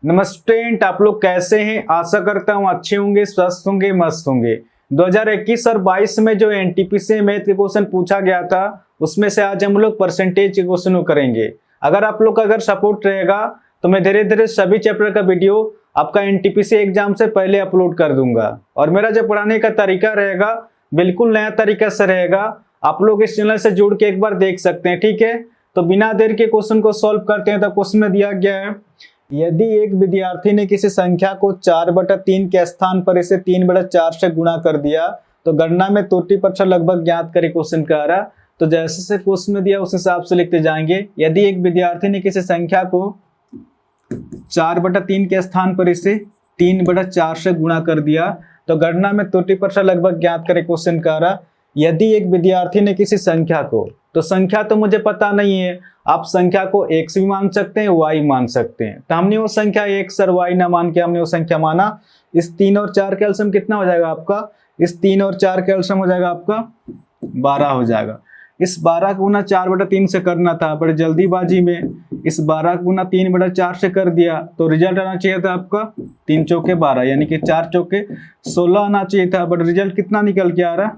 नमस्ते, आप लोग कैसे हैं? आशा करता हूँ अच्छे होंगे, स्वस्थ होंगे, मस्त होंगे। 2021 और 22 में जो एनटीपीसी मैथ के क्वेश्चन पूछा गया था, उसमें से आज हम लोग परसेंटेज के क्वेश्चन को करेंगे। अगर आप लोग का अगर सपोर्ट रहेगा तो मैं धीरे धीरे सभी चैप्टर का वीडियो आपका एनटीपीसी एग्जाम से पहले अपलोड कर दूंगा। और मेरा जो पढ़ाने का तरीका रहेगा बिल्कुल नया तरीका से रहेगा। आप लोग इस चैनल से जुड़ के एक बार देख सकते हैं, ठीक है? तो बिना देर के क्वेश्चन को सॉल्व करते हैं। तो क्वेश्चन में दिया गया है, यदि एक विद्यार्थी ने किसी संख्या को 4/3 के स्थान पर इसे 3/4 से गुणा कर दिया तो गणना में त्रुटि प्रतिशत लगभग ज्ञात करे। क्वेश्चन कह रहा, तो जैसे से क्वेश्चन में दिया उस हिसाब से लिखते जाएंगे। यदि एक विद्यार्थी ने किसी संख्या को 4/3 के स्थान पर इसे 3/4 से गुणा कर दिया तो गणना में त्रुटि प्रतिशत लगभग ज्ञात करे। क्वेश्चन कह रहा, यदि एक विद्यार्थी ने किसी संख्या को, तो संख्या तो मुझे पता नहीं है, आप संख्या को x भी मान सकते हैं, y मान सकते हैं। तो हमने वो संख्या x और y ना मान के हमने वो संख्या माना। इस 3 और 4 का एलसीएम कितना हो जाएगा आपका? इस 3 और 4 का एलसीएम हो जाएगा आपका 12 हो जाएगा। इस 12 को गुना 4/3 से करना था, बड़े जल्दीबाजी में इस 12 को गुना 3/4 से कर दिया तो रिजल्ट आना चाहिए था आपका 3 चौके 12, यानी कि 4 चौके 16 आना चाहिए था। बट रिजल्ट कितना निकल के आ रहा?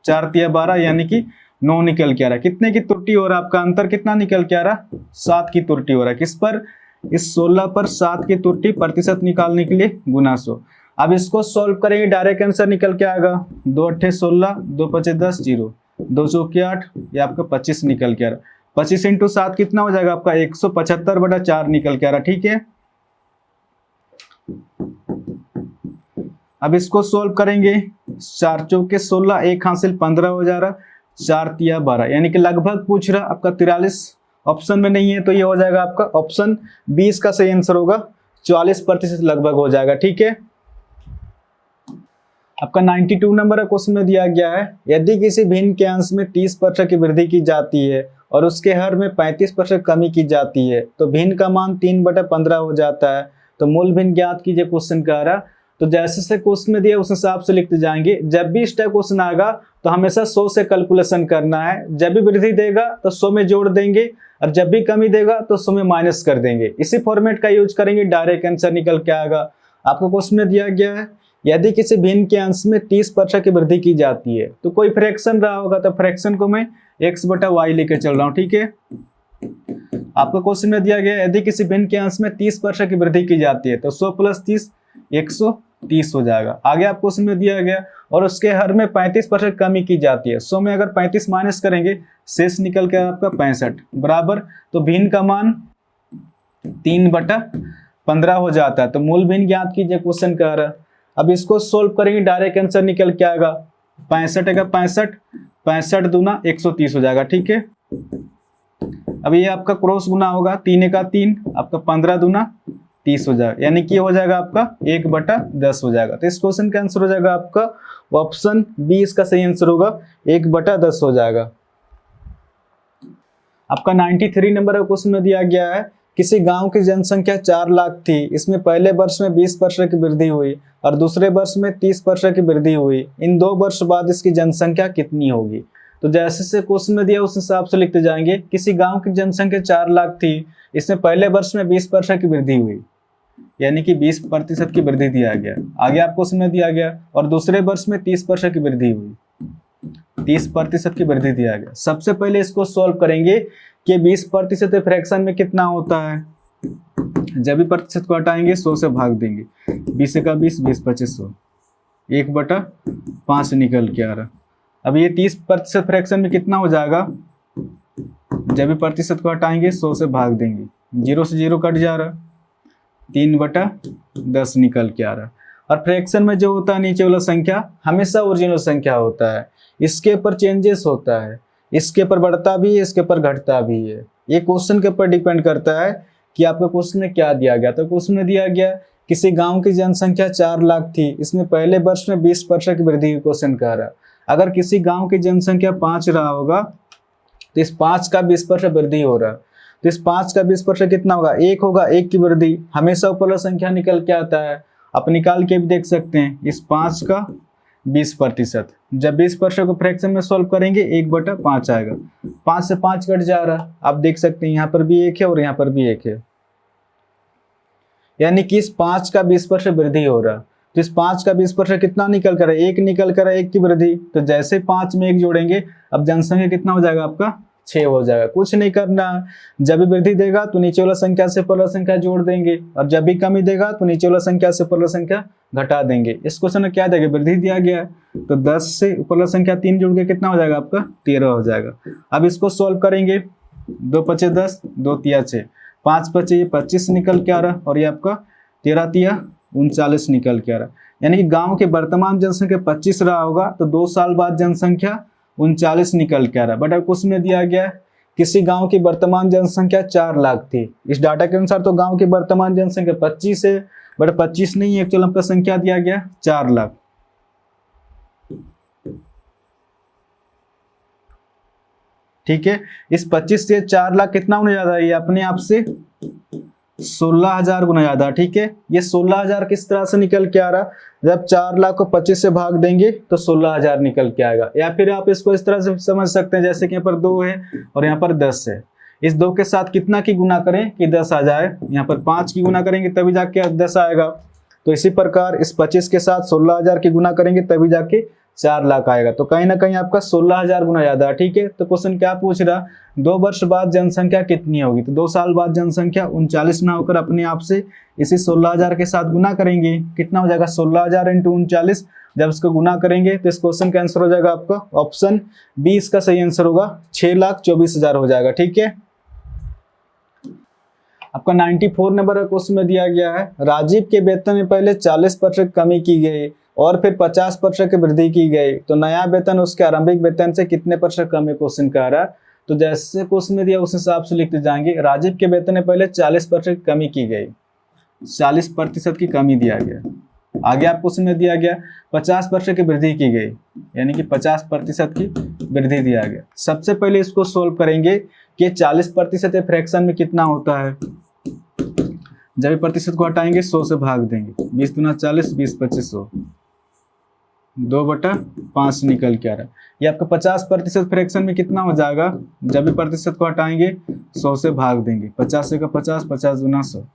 4 तिया 12, यानी कि 9 निकल के आ रहा है। कितने की त्रुटि हो रहा है आपका? अंतर कितना निकल के आ रहा? 7 की त्रुटि हो रहा है। किस पर? इस 16 पर 7 की त्रुटि प्रतिशत निकालने के लिए गुना 100। अब इसको सॉल्व करेंगे, डायरेक्ट आंसर निकल के आएगा 2 8 16, 2 5 10 0, 2 चौके 8, ये आपका 25 निकल के आ रहा। 25 × 7 कितना हो जाएगा आपका? 175/4 निकल के आ रहा, ठीक है। अब इसको सॉल्व करेंगे, 4 चौके 16, 1 हासिल 15 हो जा रहा, 4 तिया 12, यानी कि लगभग पूछ रहा आपका 43 ऑप्शन में नहीं है, तो ये हो जाएगा आपका ऑप्शन 20 का सही आंसर होगा। 44% लगभग हो जाएगा, ठीक है। आपका 92 नंबर का क्वेश्चन में दिया गया है, यदि किसी भिन्न के अंश में 30% की वृद्धि की जाती है और उसके हर में 35% कमी की जाती है तो भिन्न का मान 3/15 हो जाता है, तो मूल भिन्न ज्ञात कीजिए। क्वेश्चन कह रहा, तो जैसे से क्वेश्चन में दिया उस हिसाब से लिखते जाएंगे। जब भी इस टाइप क्वेश्चन आएगा तो हमेशा 100 से कैलकुलेशन करना है। जब भी वृद्धि देगा तो 100 में जोड़ देंगे, और जब भी कमी देगा तो 100 में माइनस कर देंगे। इसी फॉर्मेट का यूज करेंगे, डायरेक्ट आंसर निकल के आएगा। आपको क्वेश्चन में दिया गया है, यदि किसी भिन्न के अंश में 30% की वृद्धि की जाती है, तो कोई फ्रैक्शन रहा होगा तो फ्रैक्शन को मैं x/y लेके चल रहा हूँ, ठीक है। आपको क्वेश्चन में दिया गया, यदि किसी भिन्न के अंश में 30% की वृद्धि की जाती है तो 100 + 30 130 हो जाएगा। आगे आप क्वेश्चन में दिया गया, और उसके हर में 35% कमी की जाती है। 100 में अगर 35 माइनस करेंगे शेष निकल के आपका 65 बराबर, तो भिन्न का मान 3/15 हो जाता है। तो मूल भिन्न ज्ञात कीजिए, क्वेश्चन कह रहा है। अब इसको सोल्व करेंगे, डायरेक्ट आंसर निकल के आएगा 65 का 65, 65 दूना 130 हो जाएगा, ठीक है। अब ये आपका क्रॉस गुना होगा, 3 का 3, आपका 15 दूना 30 हो जाएगा, यानी कि हो जाएगा आपका 1/10 हो जाएगा। तो इस क्वेश्चन का आंसर हो जाएगा आपका ऑप्शन 20 का सही आंसर होगा, 1/10 हो जाएगा। आपका 93 नंबर का क्वेश्चन में दिया गया है, किसी गांव की जनसंख्या 4 लाख थी, इसमें पहले वर्ष में 20% की वृद्धि हुई और दूसरे वर्ष में 30% की वृद्धि हुई। इन 2 वर्ष बाद इसकी जनसंख्या कितनी होगी? तो जैसे से क्वेश्चन में दिया उस हिसाब से लिखते जाएंगे। किसी गांव की जनसंख्या 4 लाख थी, इसमें पहले वर्ष में 20% की वृद्धि हुई, यानी कि 20% की वृद्धि दिया गया। आगे आपको उसमें दिया गया, और दूसरे वर्ष में 30% की वृद्धि हुई, 30% की वृद्धि दिया गया। सबसे पहले इसको सॉल्व करेंगे कि 20% फ्रैक्शन में कितना होता है। जब भी प्रतिशत को हटाएंगे 100 से भाग देंगे, 20 का 20, 20 25 100, 1/5 निकल के आ रहा। अब ये 30% फ्रैक्शन में कितना हो जाएगा? जब भी प्रतिशत को हटाएंगे 100 से भाग देंगे, 0 से 0 कट जा रहा, 3/10 निकल के आ रहा। और फ्रैक्शन में जो होता है नीचे वाला संख्या हमेशा ओरिजिनल संख्या होता है, इसके ऊपर चेंजेस होता है, इसके ऊपर बढ़ता भी है, इसके ऊपर घटता भी है। ये क्वेश्चन के ऊपर डिपेंड करता है कि आपके क्वेश्चन में क्या दिया गया। तो क्वेश्चन में दिया गया, किसी गांव की जनसंख्या 4 लाख थी, इसमें पहले वर्ष में 20% की वृद्धि हुई। क्वेश्चन कह रहा है, अगर किसी गांव की जनसंख्या 5 रहा होगा तो इस 5 का 20% वृद्धि हो रहा है, तो इस 5 का 20% कितना होगा? 1 होगा। 1 की वृद्धि हमेशा ऊपर वाला संख्या निकल के आता है, आप निकाल के भी देख सकते हैं। इस 5 का 20%, जब 20% को फ्रैक्शन में सॉल्व करेंगे 1/5 आएगा, 5 से 5 कट जा रहा है। आप देख सकते हैं यहाँ पर भी 1 है और यहाँ पर भी 1 है। यानी कि इस 5 का 20% वृद्धि हो रहा। तो इस 5 का 20% कितना निकल कर है, 1 निकल कर है, 1 की वृद्धि। तो जैसे 5 में 1 जोड़ेंगे, अब जनसंख्या कितना हो जाएगा आपका, 6 हो जाएगा। कुछ नहीं करना, जब भी वृद्धि देगा तो नीचे वाला संख्या से ऊपर वाला संख्या जोड़ देंगे, और जब भी कमी देगा तो नीचे वाला संख्या से ऊपर वाला संख्या घटा देंगे। इस क्वेश्चन में क्या देगा, वृद्धि दिया गया है, तो 10 से ऊपर वाला संख्या 3 जोड़ के कितना हो जाएगा आपका, 13 हो जाएगा। अब इसको सॉल्व करेंगे, 2 पचे 10, 2 तिया 6, 5 पचे ये 25 निकल के आ रहा, और ये आपका 13 तिया 39 निकल के आ रहा। यानी कि गांव के वर्तमान जनसंख्या 25 रहा होगा, तो 2 साल बाद जनसंख्या 39 निकल के आ रहा। बट अब कुछ में दिया गया है किसी गांव की वर्तमान जनसंख्या 4 लाख थी। इस डाटा के अनुसार तो गांव की वर्तमान जनसंख्या 25 है, बट 25 नहीं है, एक्चुअल आपका संख्या दिया गया 4 लाख। ठीक है, इस 25 से 4 लाख कितना होने ज्यादा है, ये अपने आप से 16,000 गुना ज्यादा। ठीक है, ये 16,000 किस तरह से निकल के आ रहा, जब 4 लाख को 25 से भाग देंगे तो 16,000 निकल के आएगा। या फिर आप इसको इस तरह से समझ सकते हैं, जैसे कि यहाँ पर 2 है और यहाँ पर 10 है, इस 2 के साथ कितना की गुना करें कि 10 आ जाए, यहाँ पर 5 की गुना करेंगे तभी जाके 10 आएगा। तो इसी प्रकार इस 25 के साथ 16,000 की गुना करेंगे तभी जाके 4 लाख आएगा। तो कहीं ना कहीं आपका 16,000 गुना ज्यादा। ठीक है, तो क्वेश्चन क्या पूछ रहा, 2 वर्ष बाद जनसंख्या कितनी होगी, तो 2 साल बाद जनसंख्या 39 ना होकर अपने आप से इसी 16,000 के साथ गुना करेंगे, कितना हो जाएगा 16,000 × 39। जब इसको गुना करेंगे तो इस क्वेश्चन का आंसर हो जाएगा आपका ऑप्शन बी, इसका सही आंसर होगा 6,24,000 हो जाएगा। ठीक है, आपका 94 नंबर का क्वेश्चन में दिया गया है, राजीव के वेतन में पहले 40% कमी की गई और फिर 50% की वृद्धि की गई, तो नया वेतन उसके आरंभिक वेतन से कितने % कम है, क्वेश्चन का आ रहा। तो जैसे क्वेश्चन में दिया उस हिसाब से लिखते जाएंगे। राजीव के वेतन में पहले 40% कमी की गई, 40% की कमी दिया गया। आगे आप क्वेश्चन में दिया गया 50% की वृद्धि की गई, यानी कि 50% की वृद्धि दिया गया। सबसे पहले इसको सोल्व करेंगे कि 40% फ्रैक्शन में कितना होता है। जब भी प्रतिशत को हटाएंगे 100 से भाग देंगे, 20 दूना 40, 20 25 100, 2/5 निकल के आ रहा है। ये आपका 50% फ्रैक्शन में कितना हो जाएगा, जब भी प्रतिशत को हटाएंगे 100 से भाग देंगे, 50 का 50, 50 दूना 100,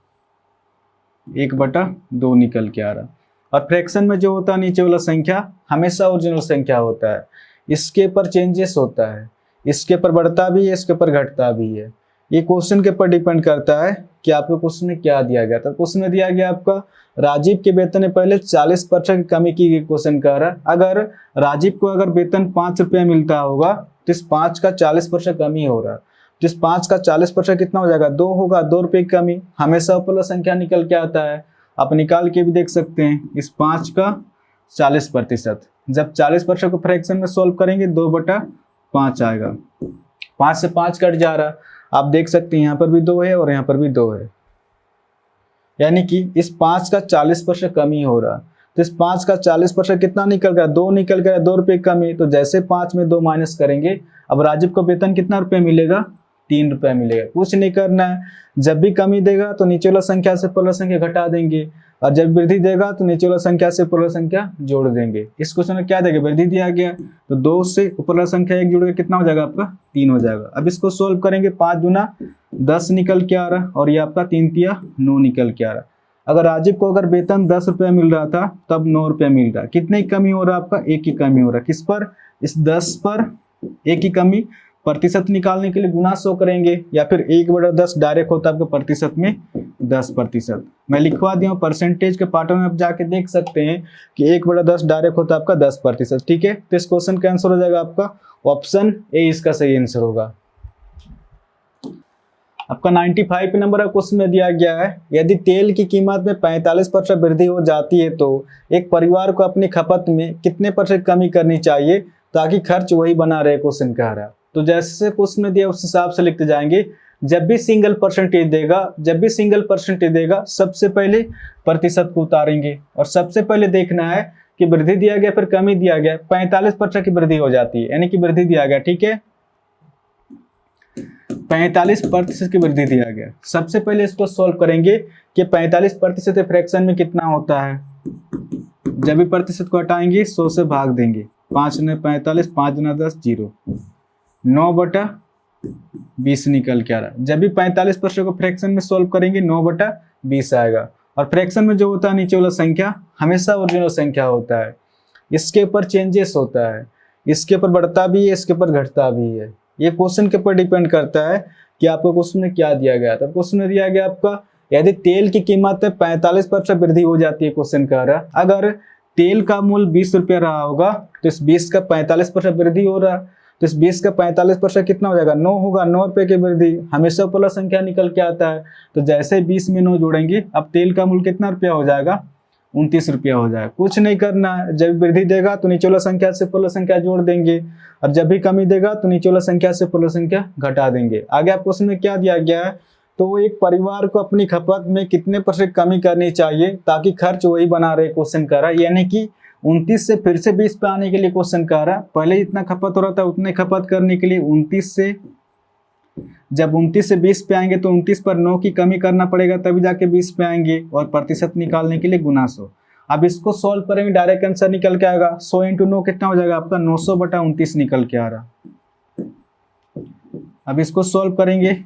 1/2 निकल के आ रहा। और फ्रैक्शन में जो होता है नीचे वाला संख्या हमेशा ओरिजिनल संख्या होता है, इसके ऊपर चेंजेस होता है, इसके ऊपर बढ़ता भी है, इसके ऊपर घटता भी है। ये क्वेश्चन के ऊपर डिपेंड करता है कि आपको क्वेश्चन में क्या दिया गया था। क्वेश्चन में दिया गया आपका राजीव के वेतन में पहले 40% की कमी की गई, क्वेश्चन कह रहा है अगर राजीव को अगर वेतन 5 रुपये मिलता होगा तो इस 5 का 40% कमी हो रहा है, तो इस 5 का 40% कितना हो जाएगा, 2 होगा, 2 रुपये की कमी। हमेशा ऊपर संख्या निकल के आता है, आप निकाल के भी देख सकते हैं। इस 5 का 40%, जब 40% को फ्रैक्शन में सोल्व करेंगे 2/5 आएगा, 5 से 5 कट जा रहा, आप देख सकते हैं यहाँ पर भी 2 है और यहाँ पर भी 2 है, यानी कि इस 5 का 40% कमी हो रहा। तो इस 5 का 40% कितना निकल गया, 2 निकल गया, 2 रुपये कमी। तो जैसे 5 में 2 माइनस करेंगे, अब राजीव को वेतन कितना रुपये मिलेगा, 3 रुपये मिलेगा। कुछ नहीं करना है, जब भी कमी देगा तो नीचे वाला संख्या से ऊपर वाला संख्या घटा देंगे, और जब वृद्धि देगा तो नीचे वाला संख्या से ऊपर वाला संख्या जोड़ देंगे। इस क्वेश्चन में क्या देगा, वृद्धि दिया गया, तो 2 से ऊपर वाला संख्या 1 जोड़ के कितना हो जाएगा आपका, 3 हो जाएगा। अब इसको सोल्व करेंगे, 5 दूना 10 निकल के आ रहा, और ये आपका 3 तिया 9 निकल के आ रहा। अगर राजीव को अगर वेतन 10 रुपये मिल रहा था तब 9 रुपये मिल रहा, कितने की कमी हो रहा है आपका, 1 की कमी हो रहा। किस पर, इस 10 पर 1 की कमी। प्रतिशत निकालने के लिए गुना 100 करेंगे, या फिर 1/10 डायरेक्ट होता है आपका प्रतिशत में 10%। मैं लिखवा दिया हूँ परसेंटेज के पार्ट में, आप जाके देख सकते हैं कि 1/10 डायरेक्ट होता है आपका 10%। ठीक है, तो इस क्वेश्चन का आंसर हो जाएगा आपका ऑप्शन ए, इसका सही आंसर होगा। आपका 95 नंबर का क्वेश्चन में दिया गया है, यदि तेल की कीमत में 45% वृद्धि हो जाती है तो एक परिवार को अपनी खपत में कितने % कमी करनी चाहिए ताकि खर्च वही बना रहे, क्वेश्चन कह रहा है। तो जैसे क्वेश्चन में दिया उस हिसाब से लिखते जाएंगे। जब भी सिंगल परसेंटेज देगा सबसे पहले प्रतिशत को उतारेंगे, और सबसे पहले देखना है कि वृद्धि दिया गया फिर कमी दिया गया, 45% की वृद्धि हो जाती है, यानी कि वृद्धि दिया गया। ठीक है, 45% की वृद्धि दिया गया। सबसे पहले इसको सोल्व करेंगे कि 45% फ्रैक्शन में कितना होता है। जब भी प्रतिशत को हटाएंगे 100 से भाग देंगे, 5 ने 45, 5 दूना 10, 0, 9/20 निकल के आ रहा। जब भी 45% को फ्रैक्शन में सोल्व करेंगे 9/20 आएगा। और फ्रैक्शन में जो होता है नीचे वाला संख्या हमेशा ओरिजिनल संख्या होता है, इसके ऊपर चेंजेस होता है, इसके ऊपर बढ़ता भी है, इसके ऊपर घटता भी है। ये क्वेश्चन के ऊपर डिपेंड करता है कि आपको क्वेश्चन में क्या दिया गया था। क्वेश्चन में दिया गया आपका यदि तेल की कीमत 45% वृद्धि हो जाती है, क्वेश्चन कह रहा है अगर तेल का मूल्य 20 रुपया रहा होगा तो इस 20 का 45% वृद्धि हो रहा है, तो इस 20 का 45% कितना हो जाएगा, 9 होगा। 9 रुपये की वृद्धि हमेशा ऊपर संख्या निकल के आता है, तो जैसे 20 में 9 जोड़ेंगे अब तेल का मूल्य कितना रुपया हो जाएगा, 29 रुपया हो जाएगा। कुछ नहीं करना है, जब वृद्धि देगा तो नीचे वाला संख्या से ऊपर संख्या जोड़ देंगे, और जब भी कमी देगा तो नीचे वाला संख्या से ऊपर संख्या घटा देंगे। आगे आपको क्वेश्चन में क्या दिया गया है, तो एक परिवार को अपनी खपत में कितने % कमी करनी चाहिए ताकि खर्च वही बना रहे, क्वेश्चन कर रहा है। यानी कि 29 से फिर से 20 पे आने के लिए क्वेश्चन कर रहा है, पहले जितना खपत हो रहा था उतने खपत करने के लिए 29 से, जब 29 से 20 पे आएंगे तो 29 पर 9 की कमी करना पड़ेगा तभी जाके 20 पे आएंगे, और प्रतिशत निकालने के लिए गुना 100। अब इसको सॉल्व करेंगे, डायरेक्ट आंसर निकल के आएगा। 100 × 9 कितना हो जाएगा आपका, 900/29 निकल के आ रहा। अब इसको सॉल्व करेंगे,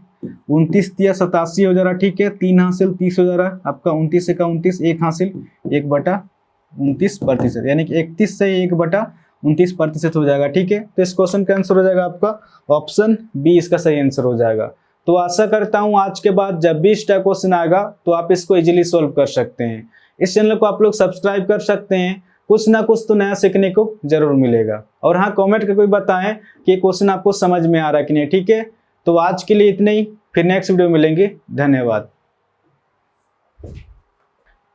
29 × 87 हो जा रहा, ठीक है, 3 हासिल 30 हो जा रहा आपका, 29 से का 29, 1 हासिल 1/29%, यानी कि 31 से 1/29% हो जाएगा, ठीक है। तो इस क्वेश्चन का आंसर हो जाएगा आपका ऑप्शन बी, इसका सही आंसर हो जाएगा। तो आशा करता हूं आज के बाद जब भी इस टाइप क्वेश्चन आएगा तो आप इसको इजीली सॉल्व कर सकते हैं। इस चैनल को आप लोग सब्सक्राइब कर सकते हैं, कुछ ना कुछ तो नया सीखने को जरूर मिलेगा। और हाँ, कमेंट करके बताएं कि क्वेश्चन आपको समझ में आ रहा है कि नहीं, ठीक है। तो आज के लिए इतना ही, फिर नेक्स्ट वीडियो में मिलेंगे। धन्यवाद।